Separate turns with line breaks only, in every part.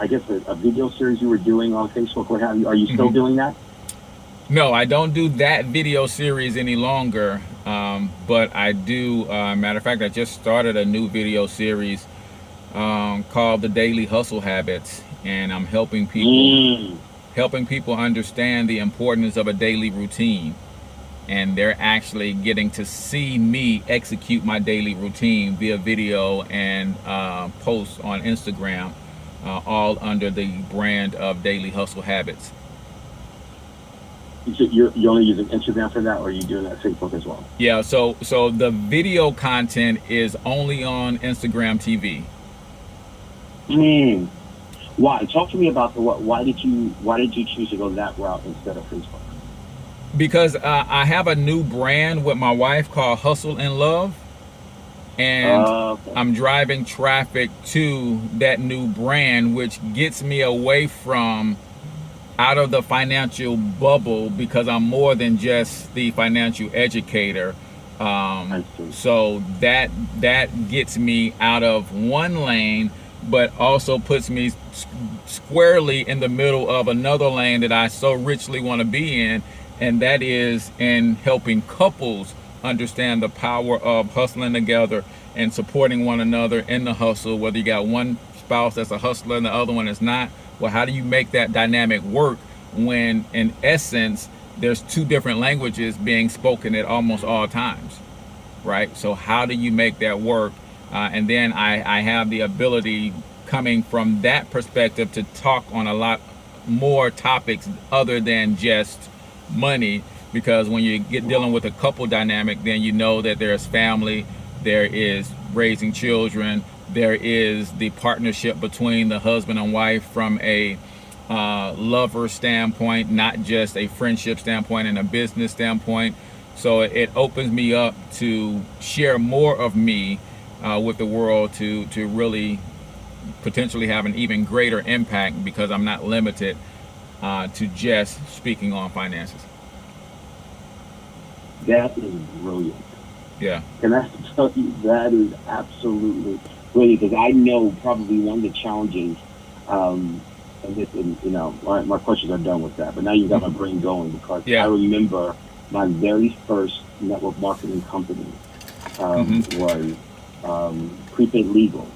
I guess a video series you were doing on Facebook. What have you? Are you still doing that?
No, I don't do that video series any longer, but I do. Matter of fact, I just started a new video series called The Daily Hustle Habits, and I'm helping people understand the importance of a daily routine. And they're actually getting to see me execute my daily routine via video and posts on Instagram, all under the brand of Daily Hustle Habits.
You're only using Instagram for that, or are you doing that Facebook as well?
Yeah, so the video content is only on Instagram TV.
Why? Talk to me about why did you choose to go that route instead of Facebook?
Because I have a new brand with my wife called Hustle and Love, and
Okay.
I'm driving traffic to that new brand, which gets me away from out of the financial bubble, because I'm more than just the financial educator.
I see.
So that gets me out of one lane, but also puts me squarely in the middle of another lane that I so richly want to be in, and that is in helping couples understand the power of hustling together and supporting one another in the hustle. Whether you got one spouse that's a hustler and the other one is not, well, how do you make that dynamic work when in essence there's two different languages being spoken at almost all times, right? So how do you make that work? And then I have the ability, coming from that perspective, to talk on a lot more topics other than just money, because when you get dealing with a couple dynamic, then you know that there's family, there is raising children, there is the partnership between the husband and wife from a lover standpoint, not just a friendship standpoint and a business standpoint. So it opens me up to share more of me with the world, to really potentially have an even greater impact, because I'm not limited to just speaking on finances.
That is brilliant.
Yeah.
And I have to tell you, that is absolutely brilliant, because I know probably one of the challenges, and my questions are done with that, but now you got my brain going, because
Yeah.
I remember my very first network marketing company was Prepaid Legal.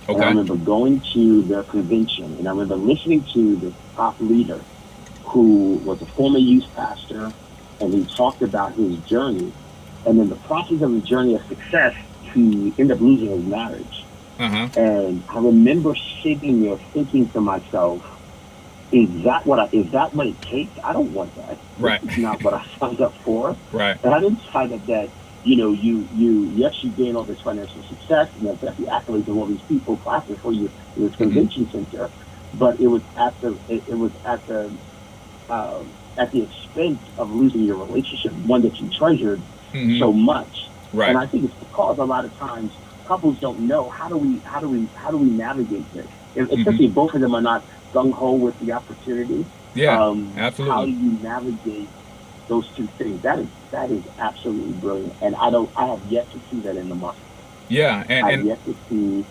And I
Okay.
remember going to their convention, and I remember listening to the top leader, who was a former youth pastor, and he talked about his journey, and then the process of the journey of success, he ended up losing his marriage. And I remember sitting there thinking to myself, is that what it takes? I don't want that.
Right.
This is not what I signed up for.
Right.
And I didn't sign up that, yes, you gain all this financial success, and you've got the accolades of all these people clapping for you in this convention center, but it was at the expense of losing your relationship, one that you treasured so much.
Right.
And I think it's because a lot of times couples don't know how do we navigate this, especially if both of them are not gung ho with the opportunity.
Yeah, absolutely.
How do you navigate those two things? That is absolutely brilliant, and I have yet to see that in the market.
Yeah,
I've yet to see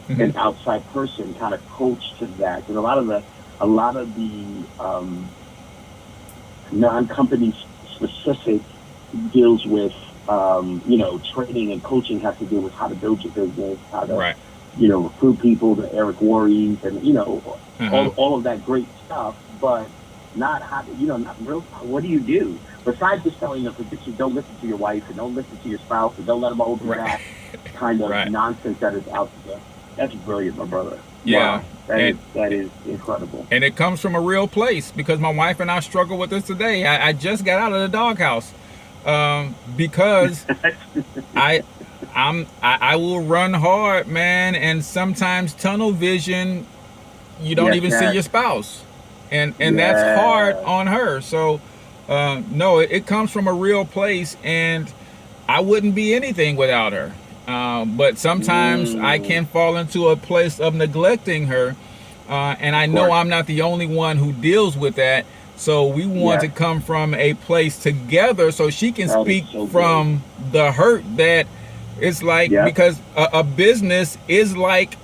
an outside person kind of coach to that, because a lot of the non-company specific deals with training and coaching, has to do with how to build your business, how to recruit people, the Eric Worreys, and all of that great stuff, but not how to, not real. What do you do besides just telling them to don't listen to your wife, and don't listen to your spouse, and don't let them hold you back? Kind of nonsense that is out there. That's brilliant, my brother.
Yeah.
Wow. That is incredible.
And it comes from a real place, because my wife and I struggle with this today. I just got out of the doghouse because I will run hard, man, and sometimes tunnel vision, you don't even see your spouse, and that's hard on her. So no, it comes from a real place, and I wouldn't be anything without her. But sometimes I can fall into a place of neglecting her, and I know I'm not the only one who deals with that. So we want to come from a place together, so she can speak from the hurt that it's like, because a business is like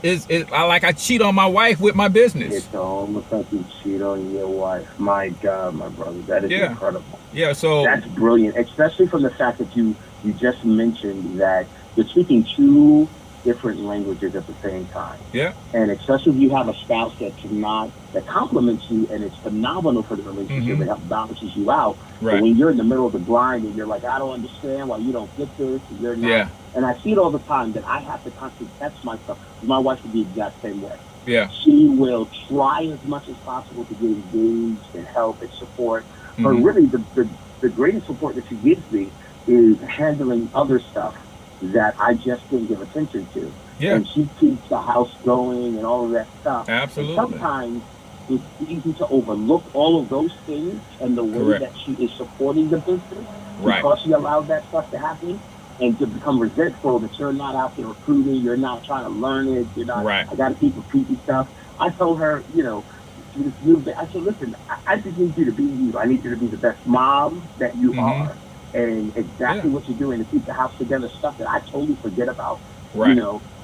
I cheat on my wife with my business.
It's almost like you cheat on your wife. My God, my brother, that is incredible.
Yeah, so
that's brilliant, especially from the fact that you just mentioned that you're speaking two different languages at the same time.
Yeah.
And especially if you have a spouse that compliments you and it's phenomenal for the relationship and helps balances you out.
Right.
But when you're in the middle of the grind and you're like, I don't understand why you don't get this, and you're not.
Yeah.
And I see it all the time that I have to constantly test myself. My wife would be the exact same way.
Yeah.
She will try as much as possible to get engaged and help and support. But really, the greatest support that she gives me is handling other stuff that I just didn't give attention to.
Yeah.
And she keeps the house going and all of that stuff.
Absolutely.
And sometimes it's easy to overlook all of those things and the way that she is supporting the business because she allowed that stuff to happen, and to become resentful that you're not out there recruiting, you're not trying to learn it, you're not, I got to keep repeating stuff. I told her, I said, listen, I just need you to be you. I need you to be the best mom that you are. And exactly what you're doing to keep the house together, stuff that I totally forget about. Right.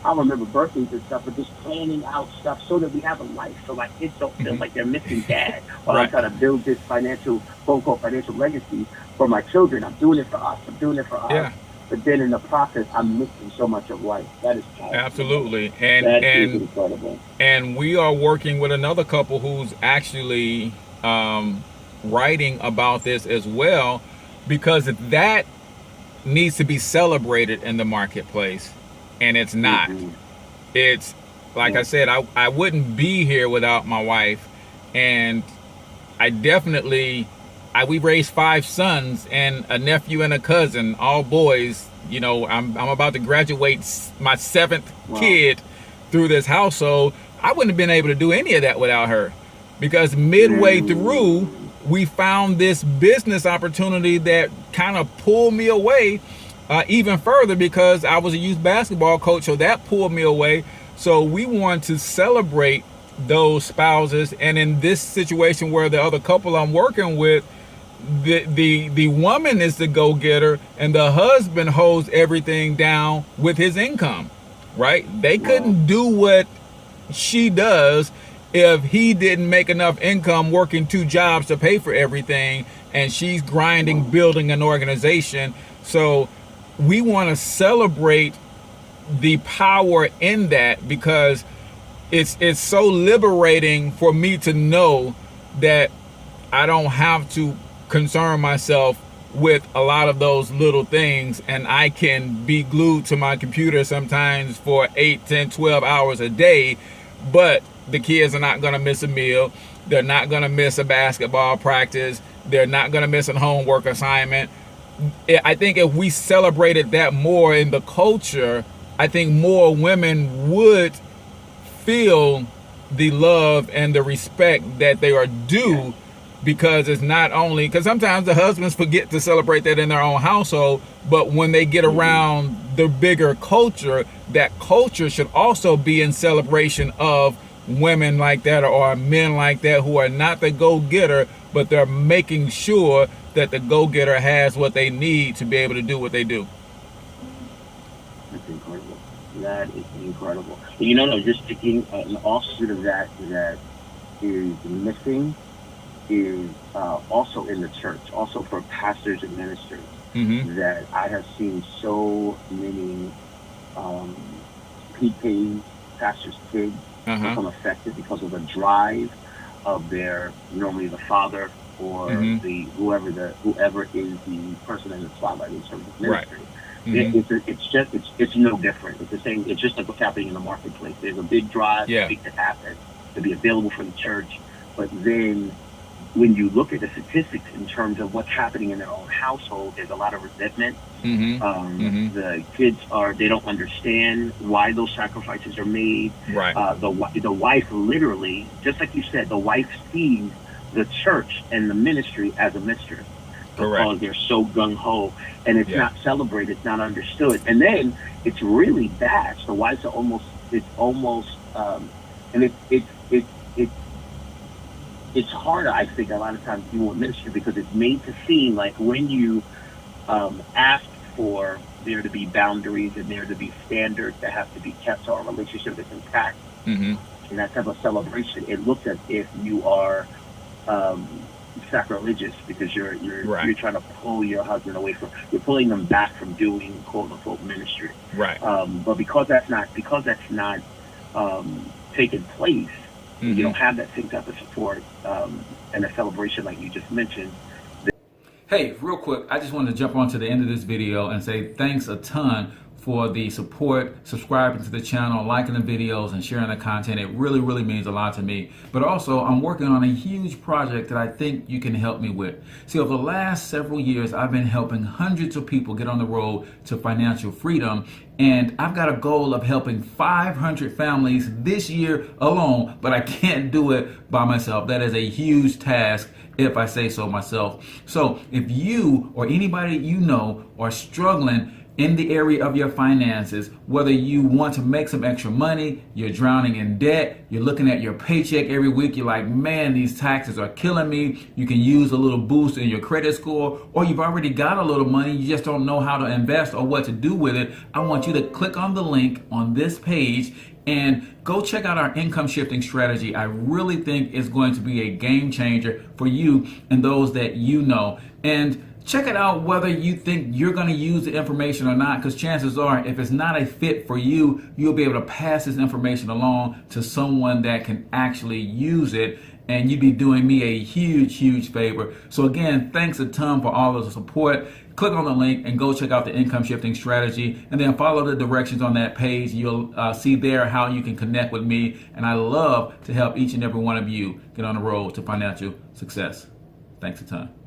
I remember birthdays and stuff, but just planning out stuff so that we have a life. So like kids don't feel like they're missing dad while I'm trying to build this financial legacy for my children. I'm doing it for us.
Yeah.
But then in the process, I'm missing so much of life. That is powerful.
Absolutely.
That is incredible.
And we are working with another couple who's actually writing about this as well, because that needs to be celebrated in the marketplace, and it's not. It's like I said, I wouldn't be here without my wife, and I definitely we raised 5 sons and a nephew and a cousin, all boys. I'm about to graduate my 7th kid through this household. I wouldn't have been able to do any of that without her, because midway through we found this business opportunity that kind of pulled me away even further, because I was a youth basketball coach, so that pulled me away. So we want to celebrate those spouses, and in this situation where the other couple I'm working with, the woman is the go-getter and the husband holds everything down with his income, right? They couldn't do what she does if he didn't make enough income working 2 jobs to pay for everything, and she's grinding, building an organization. So we want to celebrate the power in that, because it's so liberating for me to know that I don't have to concern myself with a lot of those little things, and I can be glued to my computer sometimes for 8, 10, 12 hours a day, but the kids are not going to miss a meal. They're not going to miss a basketball practice. They're not going to miss a homework assignment. I think if we celebrated that more in the culture, I think more women would feel the love and the respect that they are due, because it's not only, because sometimes the husbands forget to celebrate that in their own household, but when they get around the bigger culture, that culture should also be in celebration of women like that or men like that who are not the go-getter, but they're making sure that the go-getter has what they need to be able to do what they do.
That's incredible. That is incredible. Just thinking an offshoot of that is missing is also in the church, also for pastors and ministers, that I have seen so many PKs, pastors' kids, become affected because of the drive of normally the father or whoever is the person in the spotlight in terms of ministry. It's no different. It's the same. It's just like what's happening in the marketplace. There's a big drive to make that happen, to be available for the church, but then when you look at the statistics in terms of what's happening in their own household, there's a lot of resentment. The kids they don't understand why those sacrifices are made. Right. The wife literally, just like you said, the wife sees the church and the ministry as a mistress. Because they're so gung-ho, and it's not celebrated, it's not understood. And then it's really bad. The wives are almost, and it's harder, I think, a lot of times doing ministry, because it's made to seem like when you ask for there to be boundaries and there to be standards that have to be kept so our relationship is intact.
Mm-hmm.
And that type of celebration, it looks as if you are sacrilegious because you're trying to pull your husband away from, you're pulling them back from doing quote unquote ministry.
Right.
But because that's not taking place,
mm-hmm.
you don't have that same type of support and a celebration like you just mentioned.
Hey, real quick, I just wanted to jump on to the end of this video and say thanks a ton for the support, subscribing to the channel, liking the videos, and sharing the content. It really, really means a lot to me. But also, I'm working on a huge project that I think you can help me with. See, over the last several years, I've been helping hundreds of people get on the road to financial freedom. And I've got a goal of helping 500 families this year alone, but I can't do it by myself. That is a huge task, if I say so myself. So if you or anybody you know are struggling in the area of your finances, whether you want to make some extra money, you're drowning in debt, you're looking at your paycheck every week, you're like, man, these taxes are killing me, you can use a little boost in your credit score, or you've already got a little money, you just don't know how to invest or what to do with it, I want you to click on the link on this page and go check out our income shifting strategy. I really think it's going to be a game changer for you and those that you know. And check it out whether you think you're going to use the information or not, because chances are if it's not a fit for you, you'll be able to pass this information along to someone that can actually use it, and you'd be doing me a huge, huge favor. So again, thanks a ton for all of the support. Click on the link and go check out the income shifting strategy, and then follow the directions on that page. You'll see there how you can connect with me, and I love to help each and every one of you get on the road to financial success. Thanks a ton.